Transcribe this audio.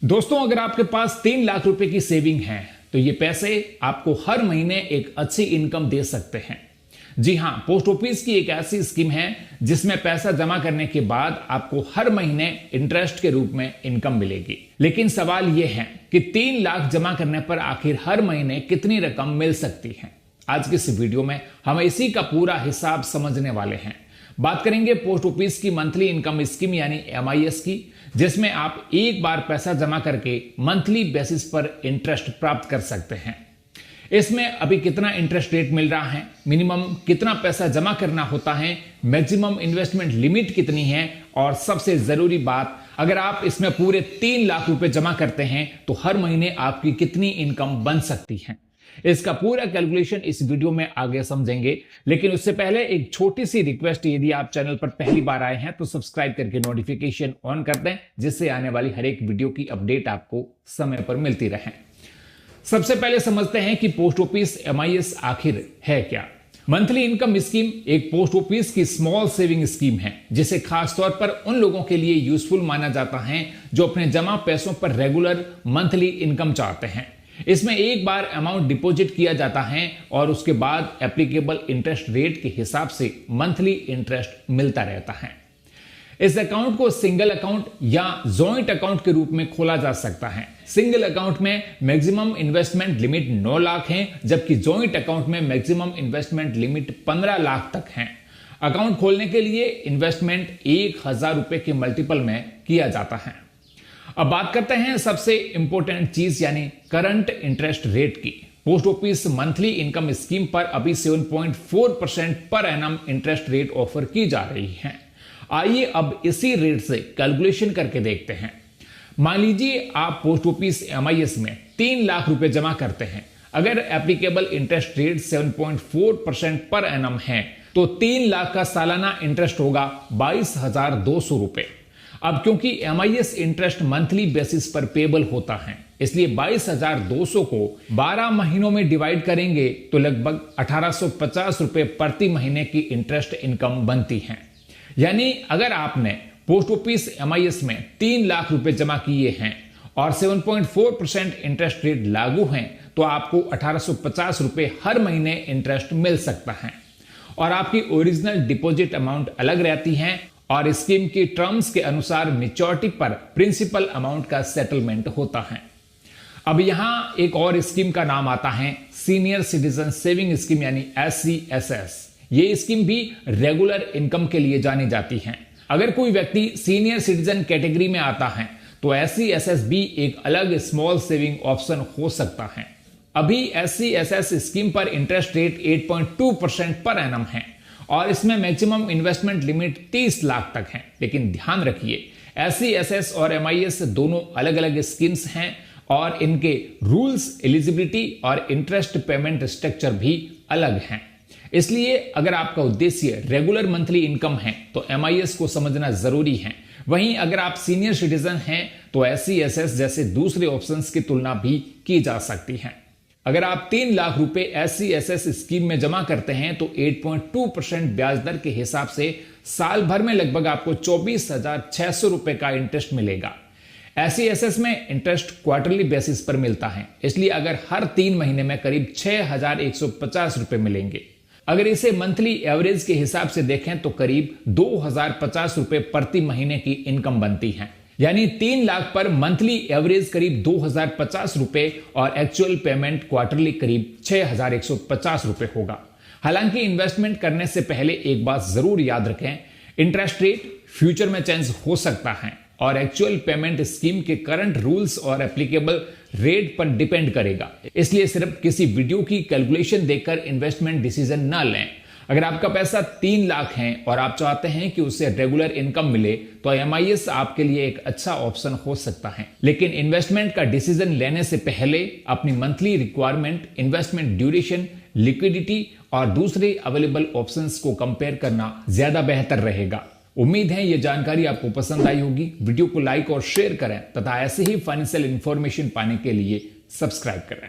दोस्तों, अगर आपके पास 3 लाख रुपए की सेविंग है तो ये पैसे आपको हर महीने एक अच्छी इनकम दे सकते हैं। जी हां, पोस्ट ऑफिस की एक ऐसी स्कीम है जिसमें पैसा जमा करने के बाद आपको हर महीने इंटरेस्ट के रूप में इनकम मिलेगी। लेकिन सवाल यह है कि 3 लाख जमा करने पर आखिर हर महीने कितनी रकम मिल सकती है। आज की इस वीडियो में हम इसी का पूरा हिसाब समझने वाले हैं। बात करेंगे पोस्ट ऑफिस की मंथली इनकम स्कीम यानी MIS की, जिसमें आप एक बार पैसा जमा करके मंथली बेसिस पर इंटरेस्ट प्राप्त कर सकते हैं। इसमें अभी कितना इंटरेस्ट रेट मिल रहा है, मिनिमम कितना पैसा जमा करना होता है, मैक्सिमम इन्वेस्टमेंट लिमिट कितनी है, और सबसे जरूरी बात, अगर आप इसमें पूरे 3 लाख रुपए जमा करते हैं तो हर महीने आपकी कितनी इनकम बन सकती है। इसका पूरा कैलकुलेशन इस वीडियो में आगे समझेंगे। लेकिन उससे पहले एक छोटी सी रिक्वेस्ट, यदि आप चैनल पर पहली बार आए हैं तो सब्सक्राइब करके नोटिफिकेशन ऑन कर दें, जिससे आने वाली हर एक वीडियो की अपडेट आपको समय पर मिलती रहे। सबसे पहले समझते हैं कि पोस्ट ऑफिस MIS आखिर है क्या। मंथली इनकम स्कीम एक पोस्ट ऑफिस की स्मॉल सेविंग स्कीम है, जिसे खासतौर पर उन लोगों के लिए यूजफुल माना जाता है जो अपने जमा पैसों पर रेगुलर मंथली इनकम चाहते हैं। इसमें एक बार अमाउंट डिपॉजिट किया जाता है और उसके बाद एप्लीकेबल इंटरेस्ट रेट के हिसाब से मंथली इंटरेस्ट मिलता रहता है। इस अकाउंट को सिंगल अकाउंट या जॉइंट अकाउंट के रूप में खोला जा सकता है। सिंगल अकाउंट में मैक्सिमम इन्वेस्टमेंट लिमिट 9 लाख है, जबकि जॉइंट अकाउंट में मैक्सिमम इन्वेस्टमेंट लिमिट 15 लाख तक है। अकाउंट खोलने के लिए इन्वेस्टमेंट 1000 रुपए के मल्टीपल में किया जाता है। अब बात करते हैं सबसे इंपॉर्टेंट चीज यानी करंट इंटरेस्ट रेट की। Post office monthly income scheme पर अभी 7.4% per annum interest rate offer की जा रही है। आइए अब इसी रेट से कैलकुलेशन करके देखते हैं। मान लीजिए आप पोस्ट ऑफिस MIS में 3 लाख रुपए जमा करते हैं। अगर applicable interest rate 7.4% per annum है तो 3 लाख का सालाना इंटरेस्ट होगा 22,200 रुपए। अब क्योंकि MIS इंटरेस्ट मंथली बेसिस पर पेबल होता है, इसलिए 22,200 को 12 महीनों में डिवाइड करेंगे तो लगभग 1850 रुपए प्रति महीने की इंटरेस्ट इनकम बनती है। यानी अगर आपने पोस्ट ऑफिस MIS में 3 लाख रुपए जमा किए हैं और 7.4% इंटरेस्ट रेट लागू है तो आपको 1850 रुपए हर महीने इंटरेस्ट मिल सकता है। और आपकी ओरिजिनल डिपॉजिट अमाउंट अलग रहती है और स्कीम की टर्म्स के अनुसार मैच्योरिटी पर प्रिंसिपल अमाउंट का सेटलमेंट होता है। अब यहां एक और स्कीम का नाम आता है सीनियर सिटीजन सेविंग स्कीम यानी SCSS। ये स्कीम भी रेगुलर इनकम के लिए जानी जाती है। अगर कोई व्यक्ति सीनियर सिटीजन कैटेगरी में आता है तो SCSS भी एक अलग स्मॉल सेविंग ऑप्शन हो सकता है। अभी SCSS स्कीम पर इंटरेस्ट रेट 8.2% पर एनम है और इसमें मैक्सिमम इन्वेस्टमेंट लिमिट 30 लाख तक है। लेकिन ध्यान रखिए, SCSS और MIS दोनों अलग अलग स्कीम्स हैं और इनके रूल्स, एलिजिबिलिटी और इंटरेस्ट पेमेंट स्ट्रक्चर भी अलग हैं। इसलिए अगर आपका उद्देश्य रेगुलर मंथली इनकम है तो MIS को समझना जरूरी है। वहीं अगर आप सीनियर सिटीजन हैं तो SCSS जैसे दूसरे ऑप्शंस की तुलना भी की जा सकती है। अगर आप 3 लाख रुपए SCSS स्कीम में जमा करते हैं तो 8.2% ब्याज दर के हिसाब से साल भर में लगभग आपको 24,600 रुपए का इंटरेस्ट मिलेगा। SCSS में इंटरेस्ट क्वार्टरली बेसिस पर मिलता है, इसलिए अगर हर 3 महीने में करीब 6,150 रुपए मिलेंगे। अगर इसे मंथली एवरेज के हिसाब से देखें तो करीब 2,050 रुपए प्रति महीने की इनकम बनती है। यानी 3 लाख पर मंथली एवरेज करीब 2,050 रुपए और एक्चुअल पेमेंट क्वार्टरली करीब 6,150 रुपए होगा। हालांकि इन्वेस्टमेंट करने से पहले एक बात जरूर याद रखें, इंटरेस्ट रेट फ्यूचर में चेंज हो सकता है और एक्चुअल पेमेंट स्कीम के करंट रूल्स और एप्लीकेबल रेट पर डिपेंड करेगा। इसलिए सिर्फ किसी वीडियो की कैलकुलेशन देखकर इन्वेस्टमेंट डिसीजन ना लें। अगर आपका पैसा 3 लाख है और आप चाहते हैं कि उससे रेगुलर इनकम मिले तो MIS आपके लिए एक अच्छा ऑप्शन हो सकता है। लेकिन इन्वेस्टमेंट का डिसीजन लेने से पहले अपनी monthly requirement, investment duration, liquidity और दूसरे अवेलेबल ऑप्शंस को कंपेयर करना ज्यादा बेहतर रहेगा। उम्मीद है ये जानकारी आपको पसंद आई होगी। वीडियो को लाइक और शेयर करें तथा ऐसे ही फाइनेंशियल इंफॉर्मेशन पाने के लिए सब्सक्राइब करें।